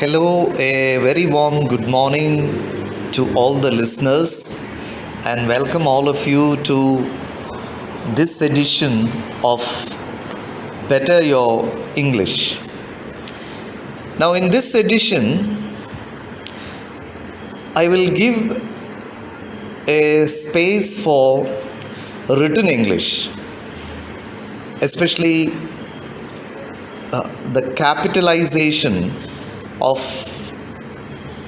Hello, a very warm good morning to all the listeners, and welcome all of you to this edition of Better Your English. Now, in this edition, I will give a space for written English, especially the capitalization of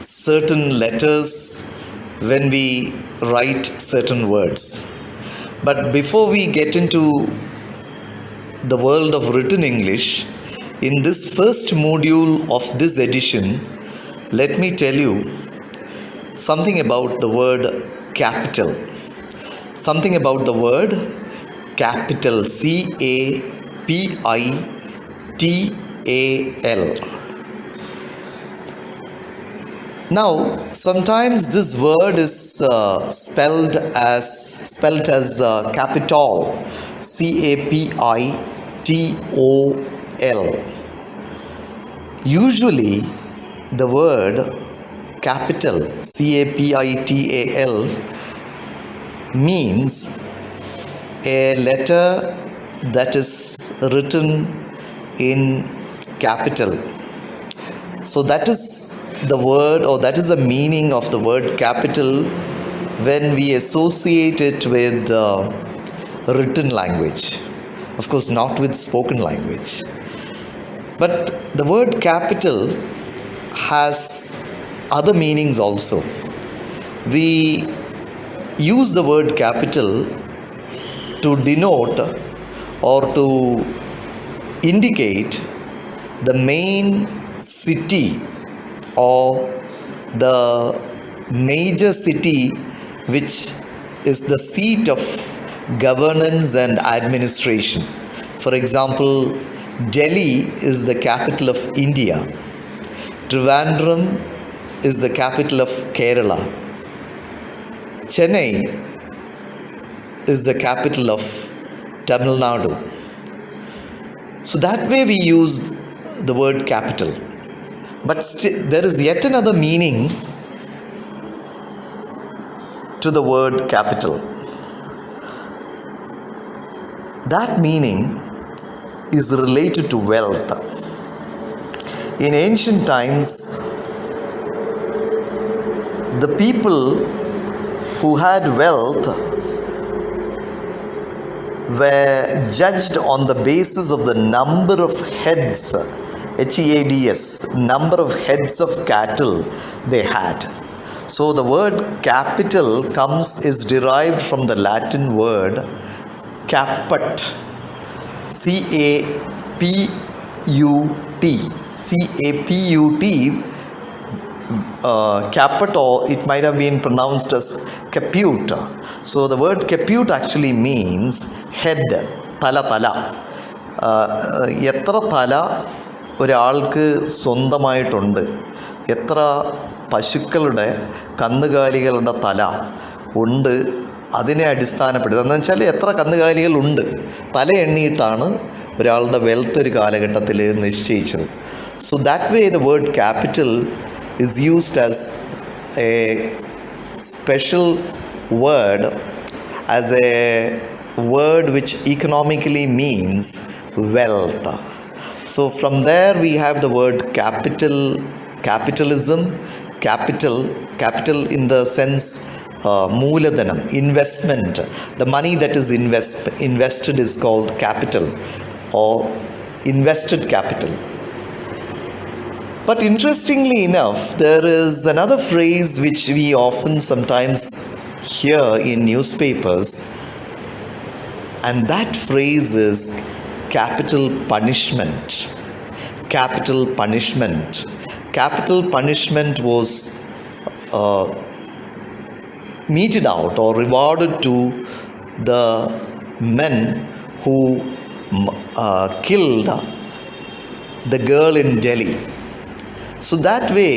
certain letters when we write certain words. But before we get into the world of written English, in this first module of this edition, let me tell you something about the word capital. Something about the word capital, C-A-P-I-T-A-L. Now, sometimes this word is spelled as capital, C-A-P-I-T-O-L. Usually, the word capital, C-A-P-I-T-A-L, means a letter that is written in capital. So that is the word, or that is the meaning of the word capital when we associate it with written language. Of course, not with spoken language. But the word capital has other meanings also. We use the word capital to denote or to indicate the main city or the major city which is the seat of governance and administration. For example, Delhi is the capital of India. Trivandrum is the capital of Kerala. Chennai is the capital of Tamil Nadu. So that way we use the word capital. But there is yet another meaning to the word capital. That meaning is related to wealth. In ancient times, the people who had wealth were judged on the basis of the number of heads, H-E-A-D-S, number of heads of cattle they had. So the word capital is derived from the Latin word caput, C-A-P-U-T, C-A-P-U-T, caput, or it might have been pronounced as caput. So the word caput actually means head, tala. എത്ര തല ഒരാൾക്ക് സ്വന്തമായിട്ടുണ്ട്, എത്ര പശുക്കളുടെ കന്നുകാലികളുടെ തല ഉണ്ട്, അതിനെ അടിസ്ഥാനപ്പെടുത്തി എന്ന് വെച്ചാൽ എത്ര കന്നുകാലികളുണ്ട് തല എണ്ണിയിട്ടാണ് ഒരാളുടെ വെൽത്ത് ഒരു കാലഘട്ടത്തിൽ നിശ്ചയിച്ചത്. So that way the word capital is used as a special word, as a word which economically means wealth. So from there we have the word capital, capitalism, capital in the sense mooladhanam, investment. The money that is invested is called capital or invested capital. But interestingly enough, there is another phrase which we often sometimes hear in newspapers, and that phrase is capital punishment. Capital punishment. Capital punishment was meted out or rewarded to the men who killed the girl in Delhi. So that way,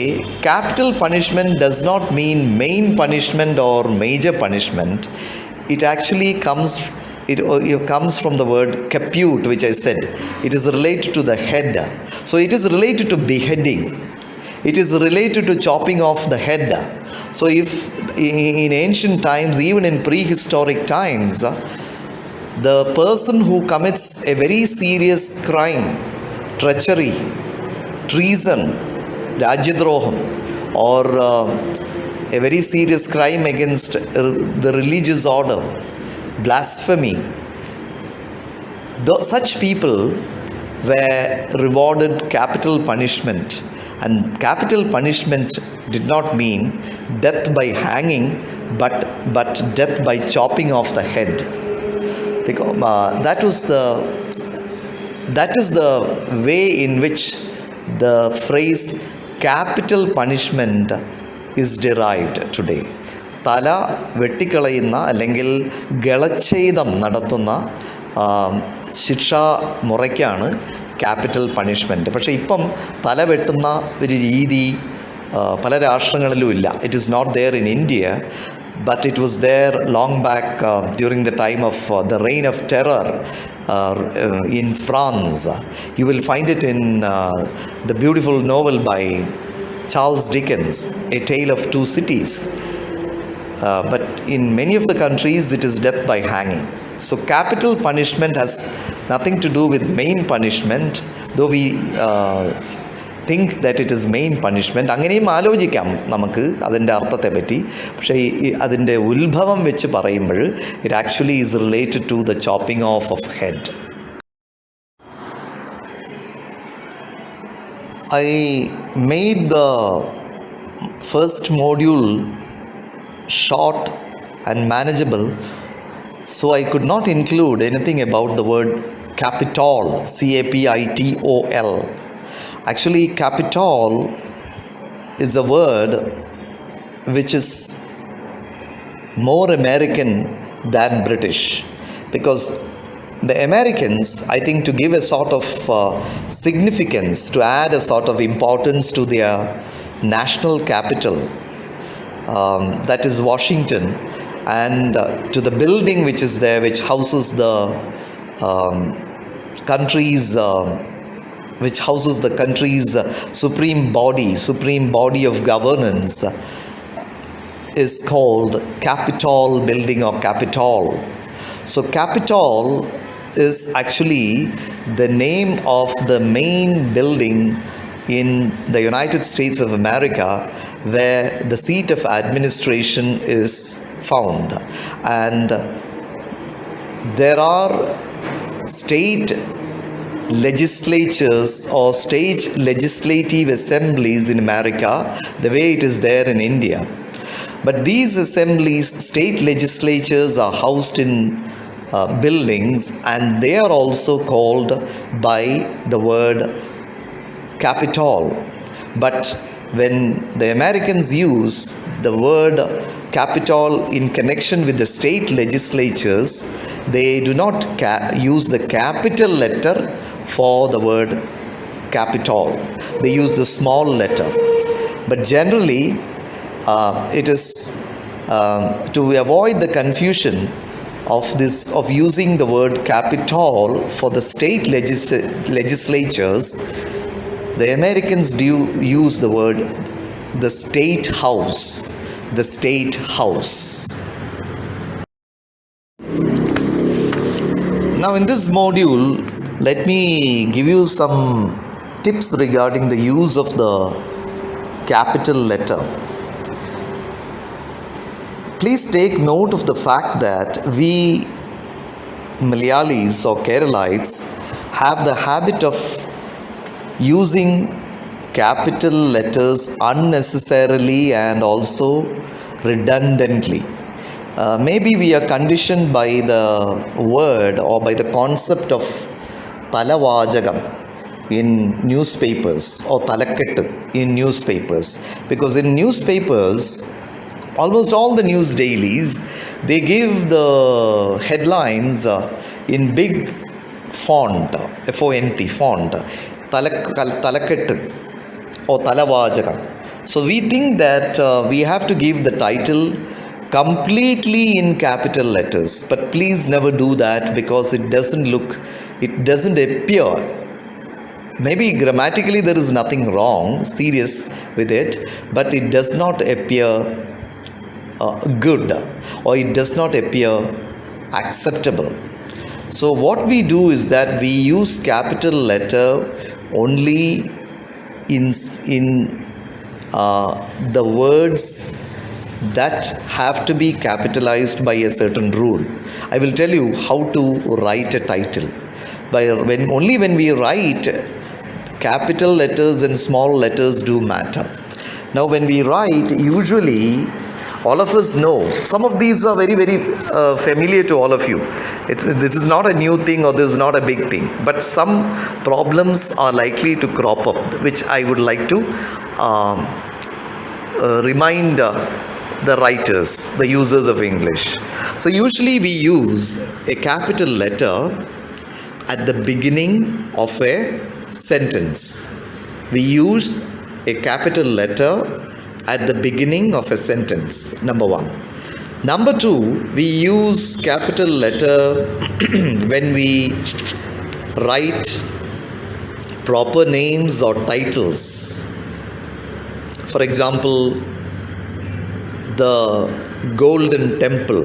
capital punishment does not mean main punishment or major punishment. It actually comes It comes from the word caput, which I said. It is related to the head. So it is related to beheading. it is related to chopping off the head. So if in ancient times, even in prehistoric times, the person who commits a very serious crime, treachery, treason, Rajyadroham, or a very serious crime against the religious order, blasphemy, such people were rewarded capital punishment. And capital punishment did not mean death by hanging, but death by chopping off the head. Because that is the way in which the phrase capital punishment is derived today. തല വെട്ടിക്കളയുന്ന അല്ലെങ്കിൽ ഗളച്ഛേദം നടത്തുന്ന ശിക്ഷാ മുറയ്ക്കാണ് capital punishment. പക്ഷേ ഇപ്പം തല വെട്ടുന്ന ഒരു രീതി പല രാഷ്ട്രങ്ങളിലും ഇല്ല. It is not there in India, but it was there long back during the time of the reign of terror in France. You will find it in the beautiful novel by Charles Dickens, A Tale of Two Cities. But in many of the countries it is death by hanging. So capital punishment has nothing to do with main punishment, though we think that it is main punishment. അങ്ങനെയും ആലോചിക്കാം നമുക്ക് അതിൻ്റെ അർത്ഥത്തെ പറ്റി. പക്ഷേ അതിൻ്റെ ഉത്ഭവം വെച്ച് പറയുമ്പോൾ it actually is related to the chopping off of head. I made the first module short and manageable, so I could not include anything about the word capital, CAPITOL. Actually, capital is a word which is more American than British, because the Americans, I think, to give a sort of significance, to add a sort of importance to their national capital, that is Washington, and to the building which is there, which houses the country's supreme body of governance, is called Capitol building or Capitol. So Capitol is actually the name of the main building in the United States of America where the seat of administration is found. And there are state legislatures or state legislative assemblies in America, the way it is there in India. But these assemblies, state legislatures, are housed in buildings, and they are also called by the word Capitol. But when the Americans use the word Capitol in connection with the state legislatures, they do not use the capital letter for the word Capitol. They use the small letter. But generally, it is to avoid the confusion of using the word Capitol for the state legislatures, the Americans do use the word the State House. The State House. Now in this module, let me give you some tips regarding the use of the capital letter. Please take note of the fact that we Malayalis or Keralites have the habit of using capital letters unnecessarily and also redundantly. Maybe we are conditioned by the word or by the concept of talavajagam in newspapers or talakettu in newspapers, because in newspapers, almost all the news dailies, they give the headlines in big font, FONT font, talakettu or talavajagam. So we think that we have to give the title completely in capital letters, but please never do that, because it doesn't appear Maybe grammatically there is nothing wrong, serious with it, but it does not appear good, or it does not appear acceptable. So what we do is that we use capital letter only in the words that have to be capitalized by a certain rule. I will tell you how to write a title. Only when we write, capital letters and small letters do matter. Now when we write, usually all of us know, some of these are very, very familiar to all of you. This is not a new thing, or this is not a big thing, but some problems are likely to crop up, which I would like to remind the writers, the users of English. So usually we use a capital letter at the beginning of a sentence. We use a capital letter at the beginning of a sentence, number one. Number two, we use capital letter when we write proper names or titles. For example, the Golden Temple,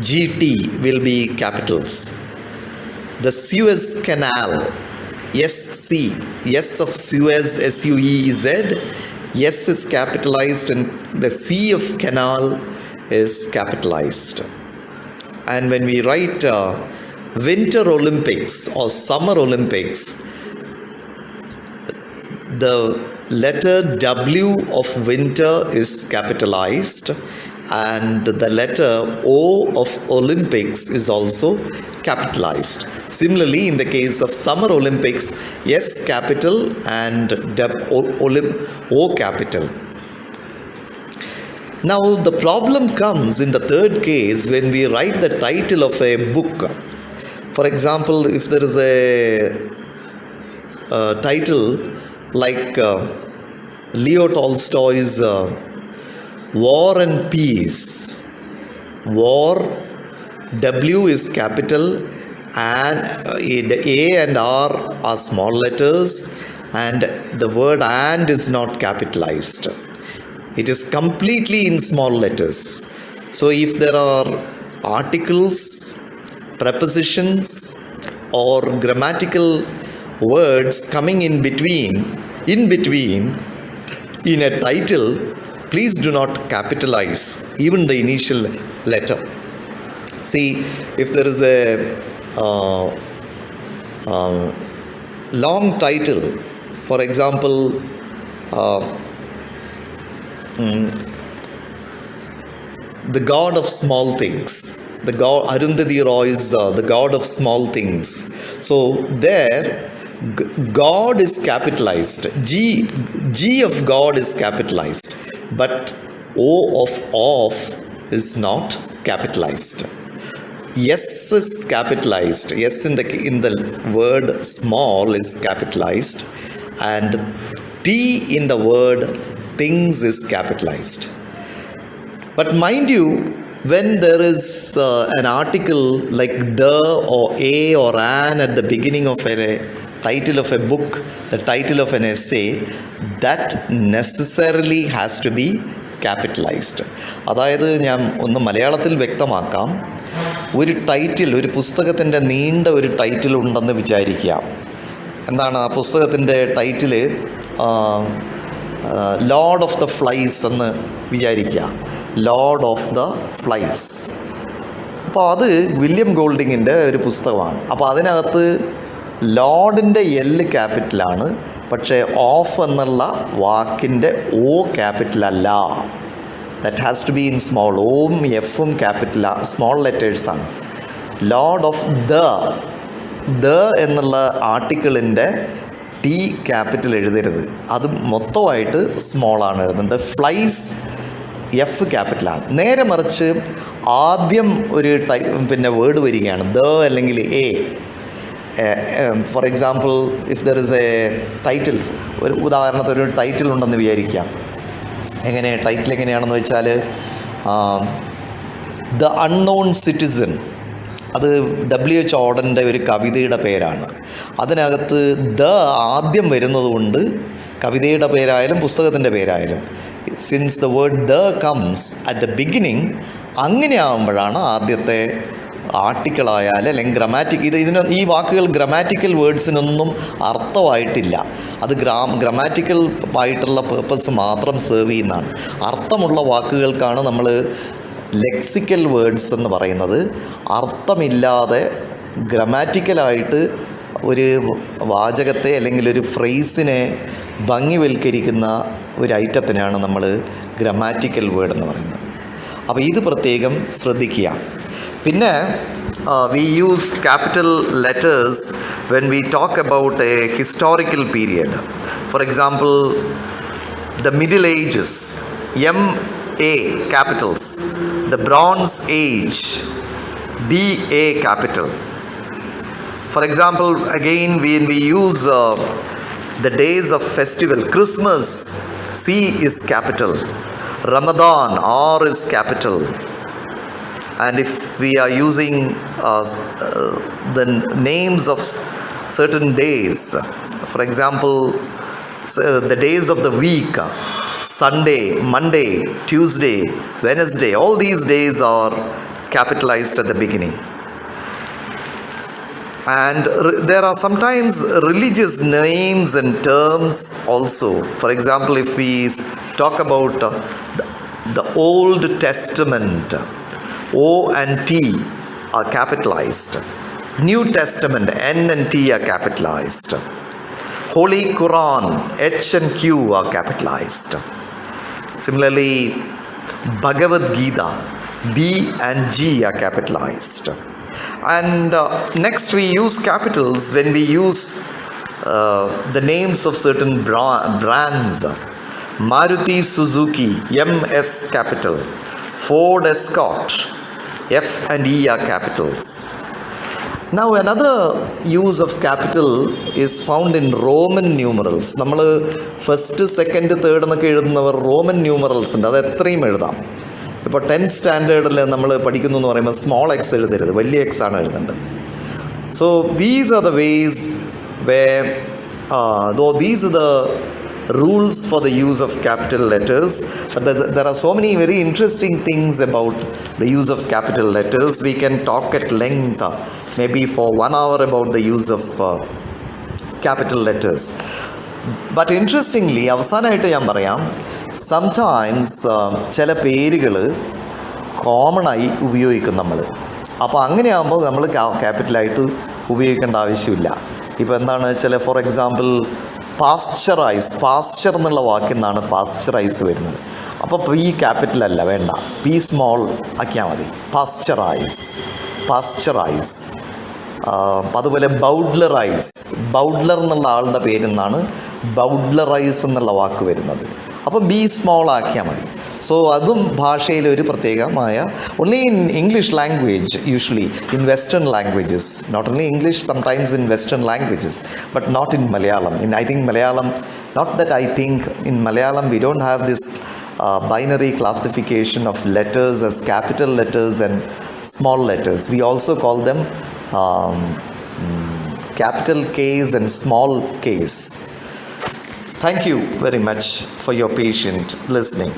GT will be capitals. The Suez Canal, SC, S of Suez, SUEZ, S is capitalized, and the C of canal is capitalized. And when we write Winter Olympics or Summer Olympics, the letter W of winter is capitalized, and the letter O of Olympics is also capitalized. Similarly, in the case of Summer Olympics, S capital and O capital. Now, the problem comes in the third case when we write the title of a book. For example, if there is a title like Leo Tolstoy's War and Peace. War, W is capital, and the A and R are small letters, and the word and is not capitalized. It is completely in small letters. So if there are articles, prepositions, or grammatical words coming in between in a title, please do not capitalize even the initial letter. See, if there is a long title, for example, The God of Small Things. The God, Arundhati Roy's The God of Small Things. So there, God is capitalized. G of God is capitalized, but O of is not capitalized. S is capitalized. S in the word small is capitalized, and T in the word things is capitalized. But mind you, when there is an article like the or a or an at the beginning of a title of a book, the title of an essay, that necessarily has to be capitalized. അതായത് ഞാൻ ഒന്ന് മലയാളത്തിൽ വ്യക്തമാക്കാം. ഒരു title, ഒരു പുസ്തകത്തിൻ്റെ നീണ്ട ഒരു ടൈറ്റിൽ ഉണ്ടെന്ന് വിചാരിക്കാം. എന്താണ് ആ പുസ്തകത്തിൻ്റെ title? Lord of the flies എന്ന് വിചാരിക്കുക. Lord of the flies. അപ്പോൾ അത് വില്യം ഗോൾഡിങ്ങിൻ്റെ ഒരു പുസ്തകമാണ്. അപ്പോൾ അതിനകത്ത് ലോർഡിൻ്റെ എൽ ക്യാപിറ്റലാണ്, പക്ഷേ ഓഫ് എന്നുള്ള വാക്കിൻ്റെ ഓ ക്യാപിറ്റലല്ല. That has to be in small. ഓം എഫും ക്യാപിറ്റലാണ്, സ്മോൾ ലെറ്റേഴ്സാണ്. ലോർഡ് ഓഫ് ദ എന്നുള്ള ആർട്ടിക്കിളിൻ്റെ ടി ക്യാപിറ്റൽ എഴുതരുത്, അത് മൊത്തമായിട്ട് സ്മോളാണ് എഴുതുന്നത്. ഫ്ലൈസ് എഫ് ക്യാപിറ്റലാണ്. നേരെ മറിച്ച് ആദ്യം ഒരു വേർഡ് വരികയാണ്, ദ അല്ലെങ്കിൽ a. For example, if there is a title, ഒരു ഉദാഹരണത്തിന് ഒരു ടൈറ്റിൽ ഉണ്ടെന്ന് വിചാരിക്കാം. ടൈറ്റിൽ എങ്ങനെയാണെന്ന് വെച്ചാൽ ദ അൺനോൺ സിറ്റിസൺ അത് W.H. ഓഡൻ്റെ ഒരു കവിതയുടെ പേരാണ്. അതിനകത്ത് ദ ആദ്യം വരുന്നതുകൊണ്ട് കവിതയുടെ പേരായാലും പുസ്തകത്തിൻ്റെ പേരായാലും, since the word the comes at the beginning, അങ്ങനെ ആകുമ്പോഴാണ് ആദ്യത്തെ ആർട്ടിക്കിളായാലും അല്ലെങ്കിൽ ഇതിന് ഈ വാക്കുകൾ ഗ്രമാറ്റിക്കൽ വേർഡ്സിനൊന്നും അർത്ഥമായിട്ടില്ല. അത് ഗ്രമാറ്റിക്കൽ ആയിട്ടുള്ള പേർപ്പസ് മാത്രം സെർവ് ചെയ്യുന്നതാണ്. അർത്ഥമുള്ള വാക്കുകൾക്കാണ് നമ്മൾ ലെക്സിക്കൽ വേർഡ്സ് എന്ന് പറയുന്നത്. അർത്ഥമില്ലാതെ ഗ്രമാറ്റിക്കലായിട്ട് ഒരു വാചകത്തെ അല്ലെങ്കിൽ ഒരു ഫ്രേസിനെ ഭംഗിവൽക്കരിക്കുന്ന ഒരു ഐറ്റത്തിനാണ് നമ്മൾ ഗ്രമാറ്റിക്കൽ വേർഡ് എന്ന് പറയുന്നത്. അപ്പോൾ ഇത് പ്രത്യേകം ശ്രദ്ധിക്കുക. പിന്നെ we use capital letters when we talk about a historical period. For example, the Middle Ages, M.A. capitals. The Bronze Age, B.A. capital. For example, again when we use the days of festival, Christmas, C is capital. Ramadan, R is capital. And if we are using the names of certain days, for example, the days of the week, Sunday, Monday, Tuesday, Wednesday, all these days are capitalized at the beginning. And there are sometimes religious names and terms also. For example, if we talk about the Old Testament, O and T are capitalized. New Testament, N and T are capitalized. Holy Quran, H and Q are capitalized. Similarly, Bhagavad Gita, B and G are capitalized. And next we use capitals when we use the names of certain brands. Maruti Suzuki, MS capital. Ford Escort, F and E are capitals. Now another use of capital is found in Roman numerals. നമ്മൾ first second third എന്നൊക്കെ എഴുതുന്നവർ Roman numerals ഉണ്ട്. അത് എത്രയും എഴുതാം. ഇപ്പോൾ 10th സ്റ്റാൻഡേർഡിൽ നമ്മൾ പഠിക്കുന്നു എന്ന് പറയുമ്പോൾ സ്മോൾ എക്സ് എഴുതരുത്, വലിയ എക്സ് ആണ് എഴുതേണ്ടത്. So these are the vase these are the rules for the use of capital letters. But there are so many very interesting things about the use of capital letters. We can talk at length, maybe for 1 hour, about the use of capital letters. But interestingly, അവസാനമായിട്ട് ഞാൻ പറയാം, sometimes ചില പേരുകൾ കോമണായി ഉപയോഗിക്കും നമ്മൾ. അപ്പോൾ അങ്ങനെയാകുമ്പോൾ നമ്മൾ ക്യാപിറ്റലായിട്ട് ഉപയോഗിക്കേണ്ട ആവശ്യമില്ല. ഇപ്പോൾ എന്താണ് ഫോർ എക്സാമ്പിൾ പാസ്ചർ എന്നുള്ള വാക്കിൽ നിന്നാണ് പാസ്ചറൈസ് വരുന്നത്. അപ്പോൾ പി ക്യാപിറ്റൽ അല്ല, വേണ്ട, പി സ്മോൾ ആക്കിയാൽ മതി. പാസ്ചറൈസ്. അതുപോലെ ബൗഡ്ലർ എന്നുള്ള ആളുടെ പേരിൽ നിന്നാണ് ബൗഡ്ലറൈസ് എന്നുള്ള വാക്ക് വരുന്നത്. അപ്പോൾ ബി സ്മോൾ ആക്കിയാൽ മതി. സോ അതും ഭാഷയിൽ ഒരു പ്രത്യേകമായ, only in English language, usually in Western languages, not only English, sometimes in Western languages, but not in Malayalam. I think Malayalam, in Malayalam we don't have this binary classification of letters as capital letters and small letters. We also call them capital case and small case. Thank you very much for your patient listening.